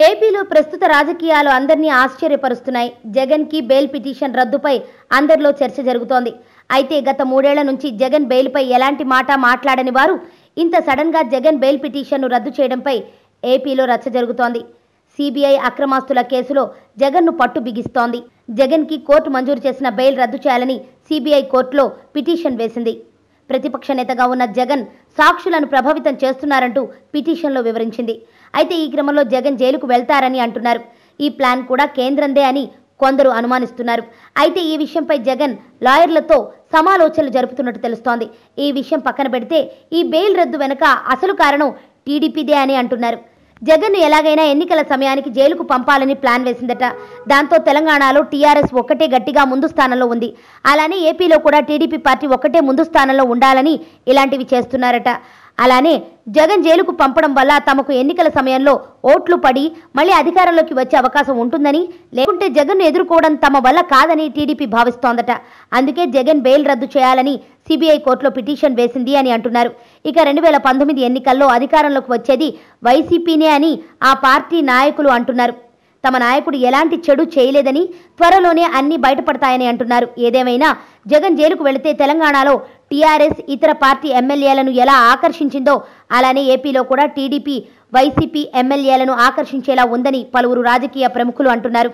ఏపీలో ప్రస్తుత రాజకీయాలు అందరినీ ఆశ్చర్యపరుస్తున్నాయి. జగన్ కి బెయిల్ పిటిషన్ రద్దుపై అందరిలో చర్చ జరుగుతోంది. అయితే గత 3 ఏళ్ల నుంచి జగన్ బెయిల్పై ఎలాంటి మాట మాట్లాడని వారు ఇంత సడన్ గా జగన్ బెయిల్ పిటిషన్ను రద్దు చేయడంపై ఏపీలో రచ్చ జరుగుతోంది. సిబిఐ అక్రమాస్తుల కేసులో జగన్ను పట్టు బిగిస్తోంది. జగన్ కి కోర్టు మంజూరు చేసిన బెయిల్ రద్దు చేయాలని సిబిఐ కోర్టులో పిటిషన్ వేసింది. ప్రతిపక్ష నేతగా ఉన్న జగన్ సాక్షులను ప్రభావితం చేస్తున్నారంటూ పిటిషన్లో వివరించింది. అయితే ఈ క్రమంలో జగన్ జైలుకు వెళ్తారని అంటున్నారు. ఈ ప్లాన్ కూడా కేంద్రందే అని కొందరు అనుమానిస్తున్నారు. అయితే ఈ విషయంపై జగన్ లాయర్లతో సమాలోచనలు జరుపుతున్నట్టు తెలుస్తోంది. ఈ విషయం పక్కన పెడితే ఈ బెయిల్ రద్దు వెనుక అసలు కారణం టీడీపీదే అని అంటున్నారు. జగన్ను ఎలాగైనా ఎన్నికల సమయానికి జైలుకు పంపాలని ప్లాన్ వేసిందట. దాంతో తెలంగాణలో టీఆర్ఎస్ ఒక్కటే గట్టిగా ముందు స్థానంలో ఉంది. అలానే ఏపీలో కూడా టీడీపీ పార్టీ ఒక్కటే ముందు స్థానంలో ఉండాలని ఇలాంటివి చేస్తున్నారట. అలానే జగన్ జైలుకు పంపడం వల్ల తమకు ఎన్నికల సమయంలో ఓట్లు పడి మళ్ళీ అధికారంలోకి వచ్చే అవకాశం ఉంటుందని, లేకుంటే జగన్ను ఎదుర్కోవడం తమ వల్ల కాదని టీడీపీ భావిస్తోందట. అందుకే జగన్ బెయిల్ రద్దు చేయాలని సిబిఐ కోర్టులో పిటిషన్ వేసింది అని అంటున్నారు. ఇక 2019 ఎన్నికల్లో అధికారంలోకి వచ్చేది వైసీపీనే అని ఆ పార్టీ నాయకులు అంటున్నారు. తమ నాయకుడు ఎలాంటి చెడు చేయలేదని, త్వరలోనే అన్ని బయటపడతాయని అంటున్నారు. ఏదేమైనా జగన్ జైలుకు వెళితే తెలంగాణలో టీఆర్ఎస్ ఇతర పార్టీ ఎమ్మెల్యేలను ఎలా ఆకర్షించిందో అలానే ఏపీలో కూడా టీడీపీ వైసీపీ ఎమ్మెల్యేలను ఆకర్షించేలా ఉందని పలువురు రాజకీయ ప్రముఖులు అంటున్నారు.